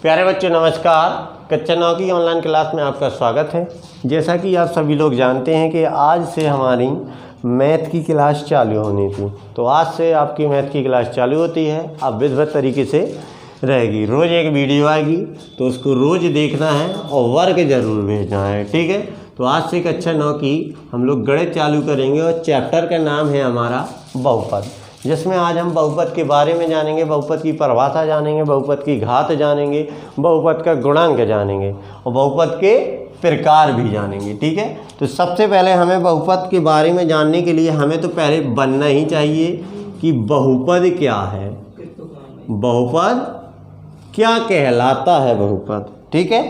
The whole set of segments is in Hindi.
प्यारे बच्चों नमस्कार। कक्षा 9 की ऑनलाइन क्लास में आपका स्वागत है। जैसा कि आप सभी लोग जानते हैं कि आज से हमारी मैथ की क्लास चालू होनी थी, तो आज से आपकी मैथ की क्लास चालू होती है। अब विधिवत तरीके से रहेगी, रोज़ एक वीडियो आएगी तो उसको रोज़ देखना है और वर्क ज़रूर भेजना है, ठीक है। तो आज से कक्षा 9 की हम लोग गणित चालू करेंगे और चैप्टर का नाम है हमारा बहुपद, जिसमें आज हम बहुपद के बारे में जानेंगे, बहुपद की परिभाषा जानेंगे, बहुपद की घात जानेंगे, बहुपद का गुणांक जानेंगे और बहुपद के प्रकार भी जानेंगे, ठीक है। तो सबसे पहले हमें बहुपद के बारे में जानने के लिए हमें तो पहले बनना ही चाहिए कि बहुपद क्या है, बहुपद क्या कहलाता है बहुपद, ठीक है।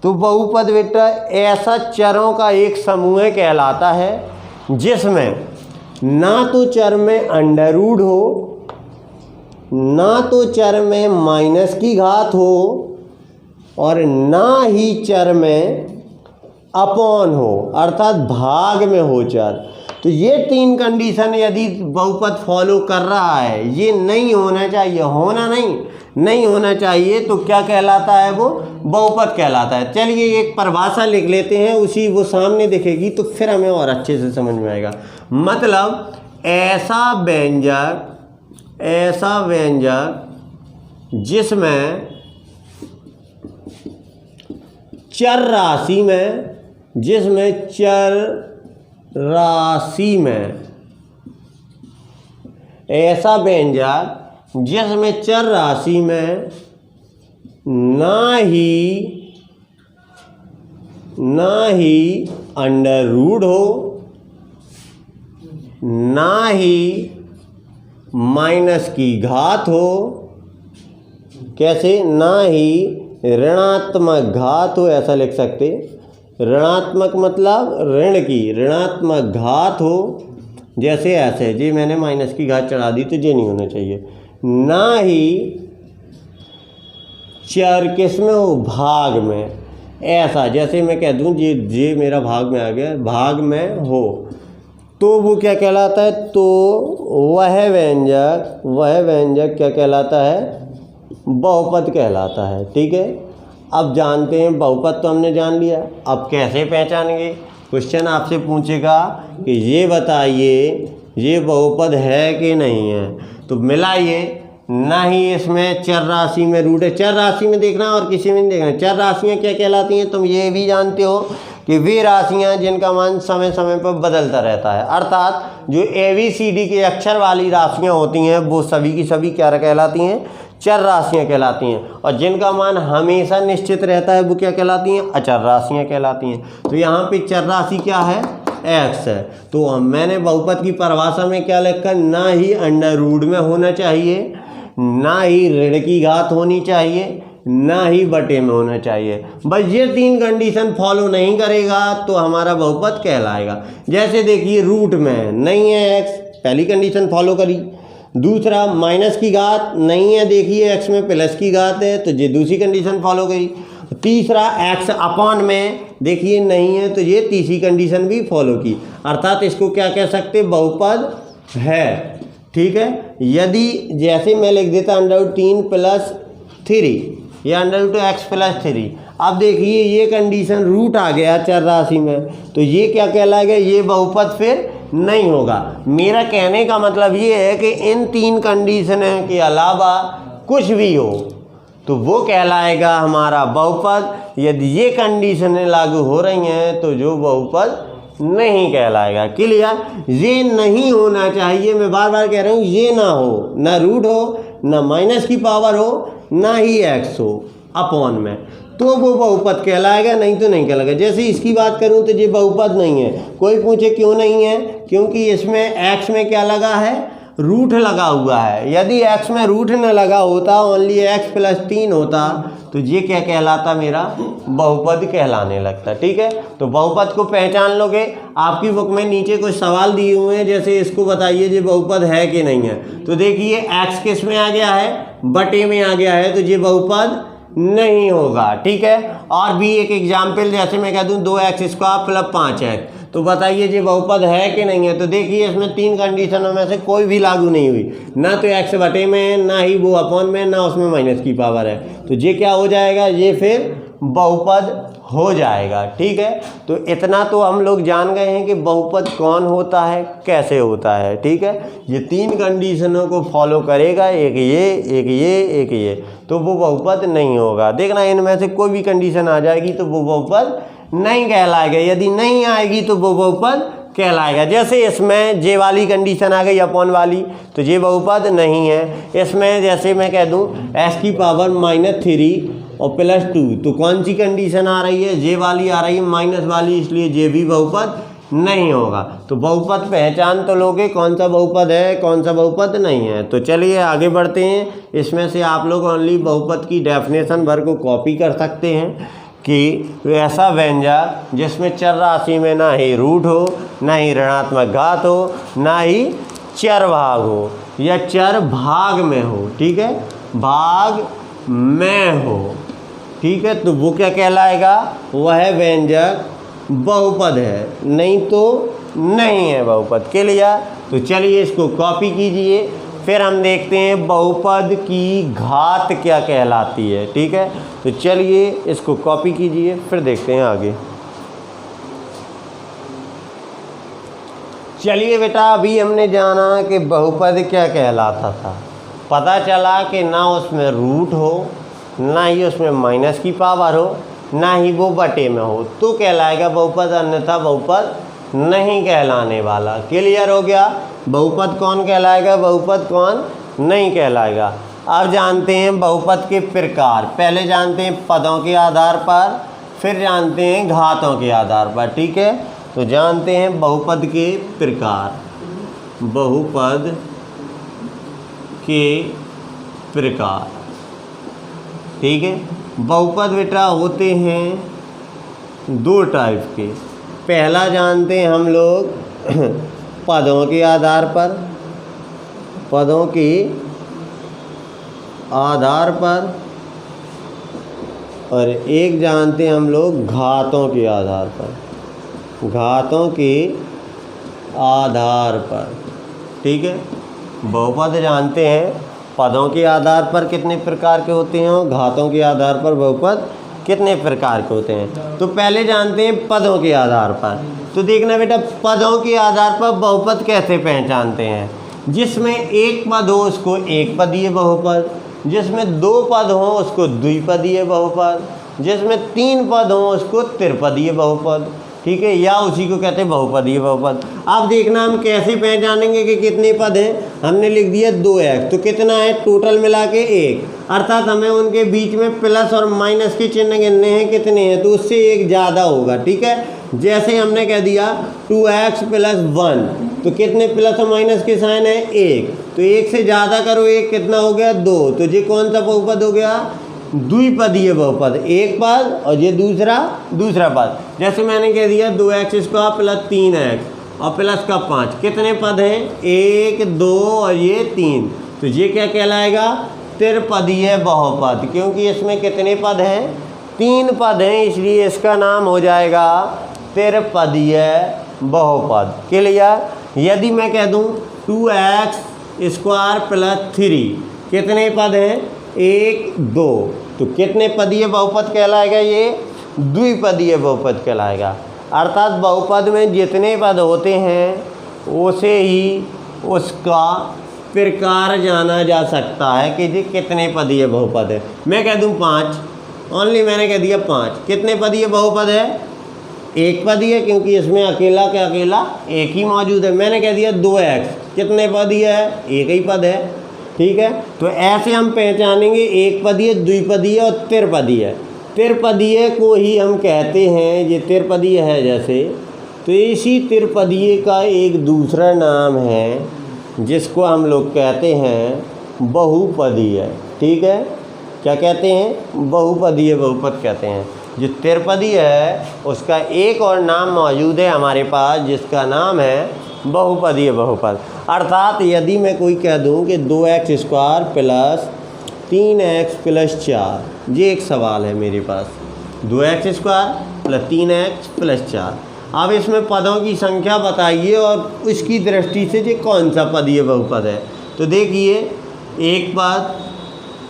तो बहुपद बेटा ऐसा चरों का एक समूह कहलाता है जिसमें ना तो चर में अंडर रूट हो, ना तो चर में माइनस की घात हो और ना ही चर में अपॉन हो, अर्थात भाग में हो चर। तो ये तीन कंडीशन यदि बहुपद फॉलो कर रहा है, ये नहीं होना चाहिए, होना नहीं होना चाहिए, तो क्या कहलाता है, वो बहुपद कहलाता है। चलिए एक परिभाषा लिख लेते हैं, उसी वो सामने दिखेगी तो फिर हमें और अच्छे से समझ में आएगा। मतलब ऐसा व्यंजक जिसमें चर राशि में ऐसा व्यंजक जिसमें चर राशि में ना ही अंडर रूट हो, ना ही माइनस की घात हो, कैसे, ना ही ऋणात्मक घात हो, ऐसा लिख सकते। ऋणात्मक मतलब ऋण की ऋणात्मक घात हो, जैसे ऐसे जी मैंने माइनस की घात चढ़ा दी तो ये नहीं होना चाहिए। ना ही चर किसमें हो, भाग में, ऐसा जैसे मैं कह दूं ये मेरा भाग में आ गया, भाग में हो, तो वो क्या कहलाता है, तो वह व्यंजक क्या कहलाता है, बहुपद कहलाता है, ठीक है। अब जानते हैं बहुपद तो हमने जान लिया, अब कैसे पहचानेंगे। क्वेश्चन आपसे पूछेगा कि ये बताइए ये बहुपद है कि नहीं है, तो मिलाइए। ना ही इसमें चर राशि में रूट है, चर राशि में देखना और किसी में नहीं देखना। चर राशियाँ क्या कहलाती हैं, तुम ये भी जानते हो कि वे राशियाँ जिनका मान समय समय पर बदलता रहता है, अर्थात जो ABCD के अक्षर वाली राशियाँ होती हैं वो सभी की सभी क्या कहलाती हैं, चर राशियाँ कहलाती हैं। और जिनका मान हमेशा निश्चित रहता है वो क्या कहलाती हैं, अचर राशियाँ कहलाती हैं। तो यहाँ पे चर राशि क्या है, x है। तो मैंने बहुपद की परिभाषा में क्या लिखा, ना ही अंडर रूट में होना चाहिए, ना ही ऋण की घात होनी चाहिए, ना ही बटे में होना चाहिए। बस ये तीन कंडीशन फॉलो नहीं करेगा तो हमारा बहुपद कहलाएगा। जैसे देखिए रूट में नहीं है x, पहली कंडीशन फॉलो करी। दूसरा माइनस की घात नहीं है, देखिए x में प्लस की घात है तो ये दूसरी कंडीशन फॉलो करी। तीसरा x अपॉन में देखिए नहीं है तो ये तीसरी कंडीशन भी फॉलो की, अर्थात इसको क्या कह सकते, बहुपद है, ठीक है। यदि जैसे मैं लिख देता √3 + 3 या √x + 3, अब देखिए ये कंडीशन रूट आ गया चर राशि में, तो ये क्या कहलाएगा, ये बहुपद फिर नहीं होगा। मेरा कहने का मतलब ये है कि इन तीन कंडीशन के अलावा कुछ भी हो तो वो कहलाएगा हमारा बहुपद। यदि ये कंडीशनें लागू हो रही हैं तो जो बहुपद नहीं कहलाएगा। क्लियर, ये नहीं होना चाहिए, मैं बार बार कह रहा हूँ, ये ना हो, ना रूट हो, ना माइनस की पावर हो, ना ही x हो अपॉन में, तो वो बहुपद कहलाएगा, नहीं तो नहीं कहलाएगा। जैसे इसकी बात करूं तो ये बहुपद नहीं है। कोई पूछे क्यों नहीं है, क्योंकि इसमें x में क्या लगा है, रूट लगा हुआ है। यदि x में रूट न लगा होता, ओनली x + 3 होता, तो ये क्या कहलाता, मेरा बहुपद कहलाने लगता, ठीक है। तो बहुपद को पहचान लोगे। आपकी बुक में नीचे कुछ सवाल दिए हुए हैं, जैसे इसको बताइए ये बहुपद है कि नहीं है, तो देखिए x किस में आ गया है, बटे में आ गया है, तो ये बहुपद नहीं होगा, ठीक है। और भी एक एग्जाम्पल, जैसे मैं कह दूं 2x² + 5x, तो बताइए ये बहुपद है कि नहीं है। तो देखिए इसमें 3 कंडीशनों में से कोई भी लागू नहीं हुई, ना तो x बटे में, ना ही वो अपॉन में, ना उसमें माइनस की पावर है। तो ये क्या हो जाएगा, ये फिर बहुपद हो जाएगा। ठीक है, तो इतना तो हम लोग जान गए हैं कि बहुपद कौन होता है, कैसे होता है। ठीक है, ये 3 कंडीशनों को फॉलो करेगा, एक ये, एक ये, एक ये, तो वो बहुपद नहीं होगा। देखना इनमें से कोई भी कंडीशन आ जाएगी तो वो बहुपद नहीं कहलाएगा, यदि नहीं आएगी तो वो बहुपद कहलाएगा। जैसे इसमें जे वाली कंडीशन आ गई अपॉन वाली, तो ये बहुपद नहीं है। इसमें जैसे मैं कह दूं x की पावर -3 और +2, तो कौन सी कंडीशन आ रही है, जे वाली आ रही है, माइनस वाली, इसलिए जे भी बहुपद नहीं होगा। तो बहुपद पहचान तो लोगे कौन सा बहुपद है, कौन सा बहुपद नहीं है। तो चलिए आगे बढ़ते हैं। इसमें से आप लोग ओनली बहुपद की डेफिनेशन भर को कॉपी कर सकते हैं कि ऐसा व्यंजक जिसमें चर राशि में ना ही रूट हो, ना ही ऋणात्मक घात हो, ना ही चर भाग हो, या चर भाग में हो। ठीक है, भाग में हो। ठीक है, तो वो क्या कहलाएगा, वह व्यंजक बहुपद है, नहीं तो नहीं है बहुपद। के लिए तो चलिए इसको कॉपी कीजिए, फिर हम देखते हैं बहुपद की घात क्या कहलाती है। ठीक है, तो चलिए इसको कॉपी कीजिए, फिर देखते हैं आगे। चलिए बेटा, अभी हमने जाना कि बहुपद क्या कहलाता था। पता चला कि ना उसमें रूट हो, ना ही उसमें माइनस की पावर हो, ना ही वो बटे में हो, तो कहलाएगा बहुपद, अन्यथा बहुपद नहीं कहलाने वाला। क्लियर हो गया, बहुपद कौन कहलाएगा, बहुपद कौन नहीं कहलाएगा। अब जानते हैं बहुपद के प्रकार। पहले जानते हैं पदों के आधार पर, फिर जानते हैं घातों के आधार पर। ठीक है, तो जानते हैं बहुपद के प्रकार। बहुपद के प्रकार, ठीक है। बहुपद बेटा होते हैं 2 टाइप के। पहला जानते हैं हम लोग पदों के आधार पर, पदों के आधार पर, और एक जानते हैं हम लोग घातों के आधार पर, घातों के आधार पर। ठीक है, बहुपद जानते हैं पदों के आधार पर कितने प्रकार के होते हैं और घातों के आधार पर बहुपद कितने प्रकार के होते हैं। तो पहले जानते हैं पदों के आधार पर। तो देखना बेटा, पदों के आधार पर बहुपद कैसे पहचानते हैं। जिसमें एक पद हो उसको एक पदीय बहुपद, जिसमें 2 पद हो उसको द्विपदीय बहुपद, जिसमें 3 पद हो उसको त्रिपदीय बहुपद। ठीक है, या उसी को कहते हैं बहुपदीय बहुपद। अब देखना हम कैसे पहचानेंगे कि कितने पद हैं। हमने लिख दिया 2x, तो कितना है टोटल मिला के 1, अर्थात हमें उनके बीच में प्लस और माइनस के चिन्ह गिनने हैं कितने हैं, तो उससे 1 ज़्यादा होगा। ठीक है, जैसे हमने कह दिया 2x + 1, तो कितने प्लस और माइनस के साइन है 1, तो 1 से ज़्यादा करो, 1 कितना हो गया 2, तो ये कौन सा बहुपद हो गया, द्विपदीय बहुपद। एक पद और ये दूसरा पद। जैसे मैंने कह दिया 2x² + 3x और प्लस का 5, कितने पद हैं 1, 2 और ये 3, तो ये क्या कहलाएगा, त्रिपदीय बहुपद। क्योंकि इसमें कितने पद हैं, 3 पद हैं, इसलिए इसका नाम हो जाएगा त्रिपदीय बहुपद। क्लियर। यदि मैं कह दूं 2x² + 3, कितने पद हैं 1, 2, तो कितने पदीय बहुपद कहलाएगा, ये द्विपदीय बहुपद कहलाएगा। अर्थात बहुपद में जितने पद होते हैं उसे ही उसका प्रकार जाना जा सकता है कि ये कितने पदीय बहुपद है। मैं कह दूं 5, ओनली मैंने कह दिया 5, कितने पदीय बहुपद है, 1 पदीय, क्योंकि इसमें अकेला का अकेला 1 ही मौजूद है। मैंने कह दिया 2x, कितने पदीय है, 1 ही पद है। ठीक है, तो ऐसे हम पहचानेंगे 1 पदीय, द्विपदीय और त्रिपदीय। त्रिपदीय को ही हम कहते हैं, ये त्रिपदीय है जैसे, तो इसी त्रिपदीय का एक दूसरा नाम है जिसको हम लोग कहते हैं बहुपदीय। ठीक है, क्या कहते हैं, बहुपदीय बहुपद कहते हैं। जो त्रिपदीय है उसका एक और नाम मौजूद है हमारे पास, जिसका नाम है बहुपदीय बहुपद। अर्थात यदि मैं कोई कह दूं कि 2x² + 3x + 4, ये एक सवाल है मेरे पास, 2x² + 3x + 4, अब इसमें पदों की संख्या बताइए और उसकी दृष्टि से ये कौन सा पदीय बहुपद है। तो देखिए, एक पद,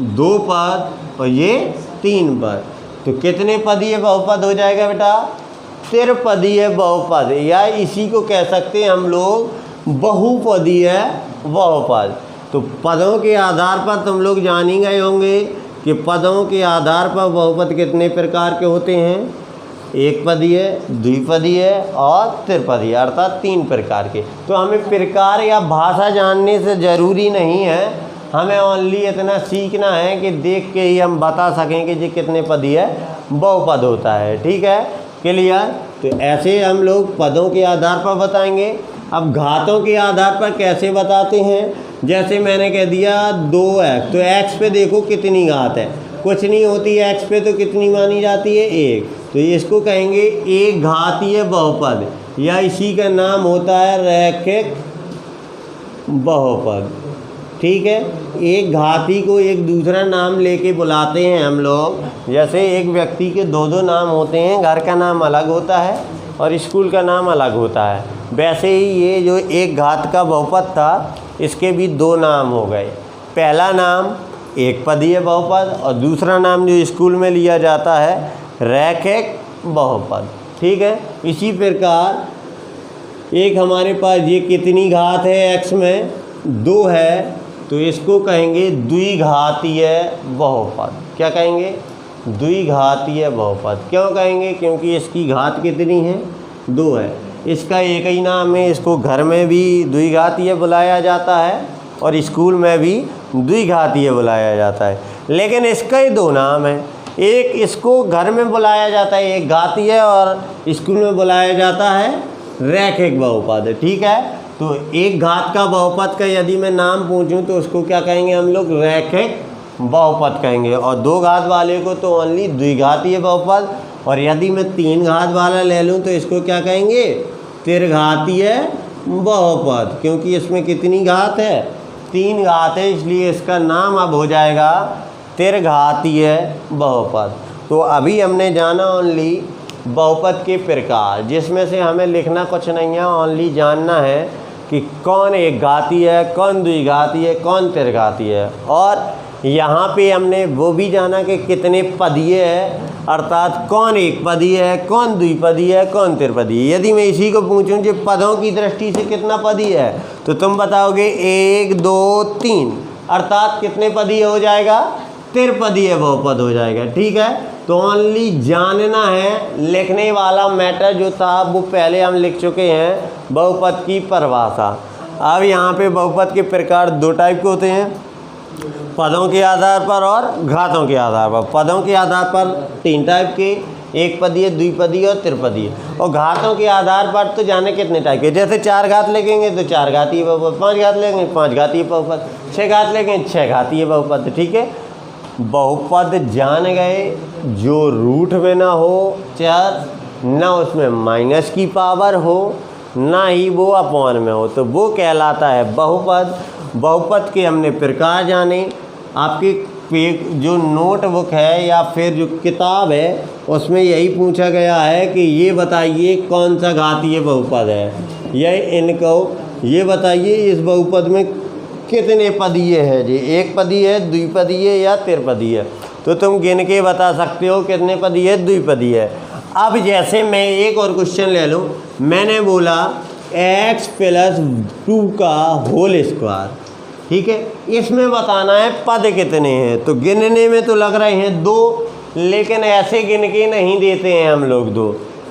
दो पद और ये तीन पद, तो कितने पदीय बहुपद हो जाएगा बेटा? त्रिपदीय बहुपद, या इसी को कह सकते हैं हम लोग बहुपदीय बहुपद। तो पदों के आधार पर तुम लोग जान ही गए होंगे कि पदों के आधार पर बहुपद कितने प्रकार के होते हैं, एक पदीय, द्विपदीय और त्रिपदीय, अर्थात तीन प्रकार के। तो हमें प्रकार या भाषा जानने से ज़रूरी नहीं है, हमें ओनली इतना सीखना है कि देख के ही हम बता सकें कि ये कितने पदीय बहुपद होता है। ठीक है, क्लियर? तो ऐसे हम लोग पदों के आधार पर बताएंगे। अब घातों के आधार पर कैसे बताते हैं? जैसे मैंने कह दिया 2x, तो x पे देखो कितनी घात है, कुछ नहीं होती है x पे, तो कितनी मानी जाती है? 1। तो इसको कहेंगे एक घातीय बहुपद, या इसी का नाम होता है रैखिक बहुपद। ठीक है, एक घाती को एक दूसरा नाम लेके बुलाते हैं हम लोग। जैसे एक व्यक्ति के दो दो नाम होते हैं, घर का नाम अलग होता है और स्कूल का नाम अलग होता है, वैसे ही ये जो एक घात का बहुपद था, इसके भी दो नाम हो गए। पहला नाम एक पदीय बहुपद और दूसरा नाम जो स्कूल में लिया जाता है रैखिक बहुपद। ठीक है, इसी प्रकार एक हमारे पास ये कितनी घात है x में? 2 है, तो इसको कहेंगे द्विघातीय बहुपद। क्या कहेंगे? द्विघातीय बहुपद। क्यों कहेंगे? क्योंकि इसकी घात कितनी है? 2 है। इसका एक ही नाम है, इसको घर में भी द्विघातीय बुलाया जाता है और स्कूल में भी द्विघातीय बुलाया जाता है, लेकिन इसका ही दो नाम है। एक इसको घर में बुलाया जाता है एक घातीय, और स्कूल में बुलाया जाता है रैखिक बहुपद। ठीक है, तो एक घात का बहुपद का यदि मैं नाम पूछूं तो उसको क्या कहेंगे हम लोग? रैखिक बहुपद कहेंगे। और दो घात वाले को तो ओनली द्विघातीय बहुपद, और यदि मैं तीन घात वाला ले लूँ तो इसको क्या कहेंगे? त्रिघातीय बहुपद, क्योंकि इसमें कितनी घात है? 3 घात है, इसलिए इसका नाम अब हो जाएगा त्रिघातीय बहुपद। तो अभी हमने जाना ओनली बहुपद के प्रकार, जिसमें से हमें लिखना कुछ नहीं है, ओनली जानना है कि कौन एक घातीय है, कौन द्विघातीय है, कौन त्रिघातीय है। और यहाँ पे हमने वो भी जाना कि कितने पदीय है, अर्थात कौन एक पदीय है, कौन द्विपदीय है, कौन त्रिपदीय। यदि मैं इसी को पूछूं कि पदों की दृष्टि से कितना पदीय है, तो तुम बताओगे 1 2 3, अर्थात कितने पदीय हो जाएगा? त्रिपदीय बहुपद हो जाएगा। ठीक है, तो ओनली जानना है, लिखने वाला मैटर जो था वो पहले हम लिख चुके हैं, बहुपद की परिभाषा। अब यहाँ पे बहुपद के प्रकार 2 टाइप के होते हैं, पदों के आधार पर और घातों के आधार पर। पदों के आधार पर 3 टाइप के, एक पदीय, द्विपदीय और त्रिपदीय। और घातों के आधार पर तो जाने कितने टाइप के, जैसे 4 घात लेंगे तो 4 घातीय बहुपद, 5 घात लेंगे 5 घातीय बहुपद, 6 घात लेंगे 6 घातीय बहुपद। ठीक है, बहुपद जान गए जो रूट में ना हो चर, ना उसमें माइनस की पावर हो, ना ही वो अपॉन में हो, तो वो कहलाता है बहुपद। बहुपद के हमने प्रकार जाने। आपके जो नोटबुक है या फिर जो किताब है उसमें यही पूछा गया है कि ये बताइए कौन सा घातीय बहुपद है, या इनको ये बताइए इस बहुपद में कितने पदीय है जी, एक पदीय है, द्विपदीय या त्रिपदीय। तो तुम गिन के बता सकते हो कितने पदीय है, द्विपदीय है। अब जैसे मैं एक और क्वेश्चन ले लूँ, मैंने बोला x + 2 का होल स्क्वायर। ठीक है, इसमें बताना है पद कितने हैं। तो गिनने में तो लग रहे हैं 2, लेकिन ऐसे गिन के नहीं देते हैं हम लोग 2।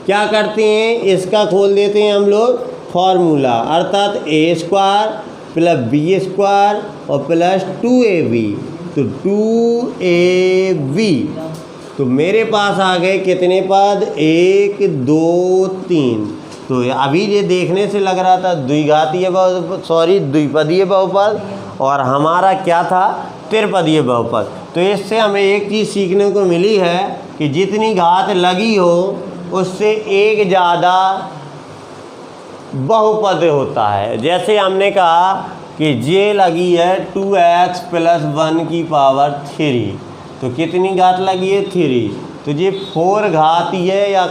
क्या करते हैं, इसका खोल देते हैं हम लोग फॉर्मूला, अर्थात a² + b² और प्लस 2ab, तो 2ab। तो मेरे पास आ गए कितने पद, 1 2 3। तो अभी ये देखने से लग रहा था द्विघातीय द्विपदीय बहुपद, और हमारा क्या था, त्रिपदीय बहुपद। तो इससे हमें एक चीज़ सीखने को मिली है कि जितनी घात लगी हो उससे एक ज़्यादा बहुपद होता है। जैसे हमने कहा कि जे लगी है 2x + 1 की पावर 3, तो कितनी घात लगी है, 3। तो ये 4 घातीय या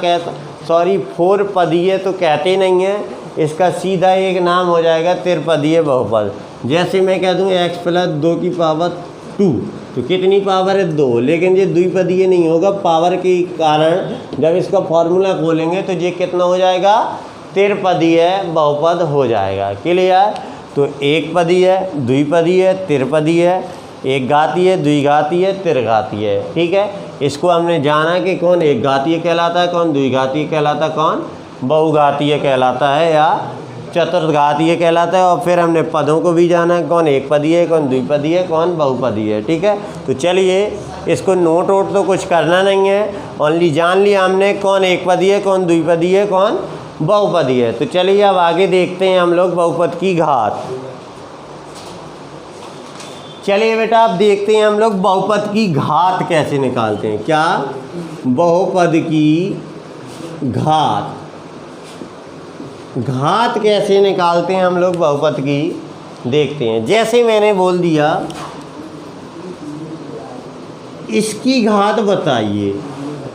सॉरी 4 पदीय तो कहते नहीं हैं, इसका सीधा एक नाम हो जाएगा त्रिपदीय बहुपद। जैसे मैं कह दूँ x + 2 की पावर 2, तो कितनी पावर है 2, लेकिन ये द्विपदीय नहीं होगा पावर के कारण। जब इसका फॉर्मूला खोलेंगे तो ये कितना हो जाएगा, त्रिपदीय बहुपद हो जाएगा। क्लियर? तो एक पदीय, द्विपदीय, त्रिपदीय, एक घातीय, द्विघातीय, त्रिघातीय। ठीक है, इसको हमने जाना कि कौन एक घातीय कहलाता है, कौन द्विघातीय कहलाता है, कौन बहुघातीय कहलाता है या चतुर्घातीय कहलाता है। और फिर हमने पदों को भी जाना है, कौन एक पदीय, कौन द्विपदीय, कौन बहुपदीय। ठीक है, तो चलिए इसको नोट वोट तो कुछ करना नहीं है, ओनली जान लिया हमने कौन एक पदीय, कौन द्विपदीय, कौन बहुपदीय। तो चलिए अब आगे देखते हैं हम लोग बहुपद की घात। चलिए बेटा अब देखते हैं हम लोग बहुपद की घात कैसे निकालते हैं। क्या? बहुपद की घात। घात कैसे निकालते हैं हम लोग बहुपद की, देखते हैं। जैसे मैंने बोल दिया इसकी घात बताइए,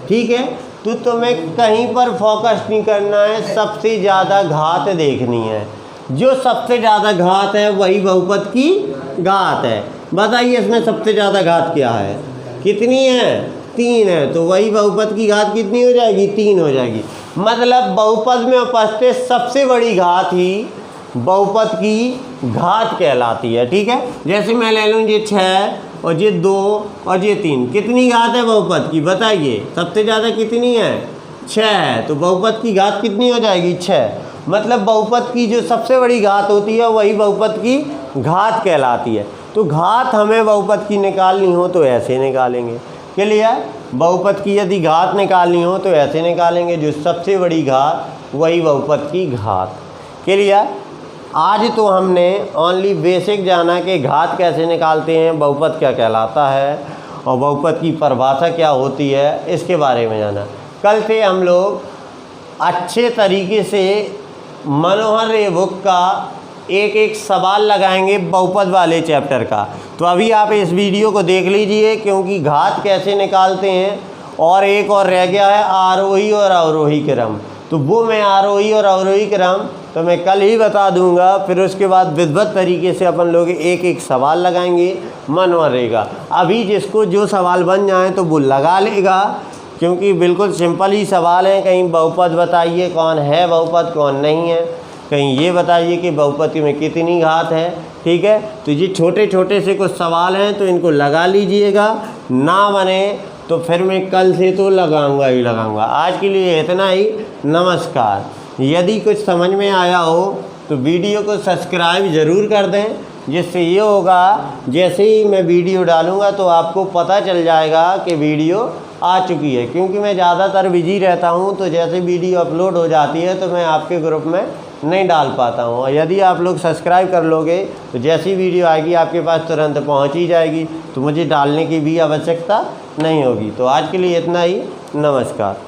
ठीक है, तो तुम्हें कहीं पर फोकस नहीं करना है, सबसे ज़्यादा घात देखनी है। जो सबसे ज़्यादा घात है वही बहुपद की घात है। बताइए इसमें सबसे ज़्यादा घात क्या है, कितनी है, 3 है, तो वही बहुपद की घात कितनी हो जाएगी, 3 हो जाएगी। मतलब बहुपद में उपस्थित सबसे बड़ी घात ही बहुपद की घात कहलाती है। ठीक है, जैसे मैं ले लूँ ये 6 और ये 2 और ये 3, कितनी घात है बहुपद की, बताइए सबसे ज़्यादा कितनी है, 6 है, तो बहुपद की घात कितनी हो जाएगी, 6। मतलब बहुपद की जो सबसे बड़ी घात होती है वही बहुपद की घात कहलाती है। तो घात हमें बहुपद की निकालनी हो तो ऐसे निकालेंगे। क्लियर? बहुपद की यदि घात निकालनी हो तो ऐसे निकालेंगे, जो सबसे बड़ी घात वही बहुपद की घात। क्लियर? आज तो हमने ओनली बेसिक जाना कि घात कैसे निकालते हैं, बहुपद क्या कहलाता है और बहुपद की परिभाषा क्या होती है, इसके बारे में जाना। कल से हम लोग अच्छे तरीके से मनोहर रेबुक का एक एक सवाल लगाएंगे बहुपद वाले चैप्टर का। तो अभी आप इस वीडियो को देख लीजिए, क्योंकि घात कैसे निकालते हैं। और एक और रह गया है आरोही और अवरोही क्रम, तो वो मैं आरोही और अवरोही क्रम तो मैं कल ही बता दूंगा। फिर उसके बाद विधिवत तरीके से अपन लोग एक एक सवाल लगाएंगे, मन रहेगा। अभी जिसको जो सवाल बन जाए तो वो लगा लेगा, क्योंकि बिल्कुल सिंपल ही सवाल है। कहीं बहुपद बताइए कौन है बहुपद कौन नहीं है, कहीं ये बताइए कि बहुपद में कितनी घात है। ठीक है, तो ये छोटे छोटे से कुछ सवाल हैं, तो इनको लगा लीजिएगा। ना बने तो फिर मैं कल से तो लगाऊंगा ही लगाऊंगा। आज के लिए इतना ही, नमस्कार। यदि कुछ समझ में आया हो तो वीडियो को सब्सक्राइब ज़रूर कर दें, जिससे ये होगा जैसे ही मैं वीडियो डालूंगा तो आपको पता चल जाएगा कि वीडियो आ चुकी है। क्योंकि मैं ज़्यादातर बिजी रहता हूँ, तो जैसे वीडियो अपलोड हो जाती है तो मैं आपके ग्रुप में नहीं डाल पाता हूँ। और यदि आप लोग सब्सक्राइब कर लोगे तो जैसी वीडियो आएगी आपके पास तुरंत पहुँच ही जाएगी, तो मुझे डालने की भी आवश्यकता नहीं होगी। तो आज के लिए इतना ही, नमस्कार।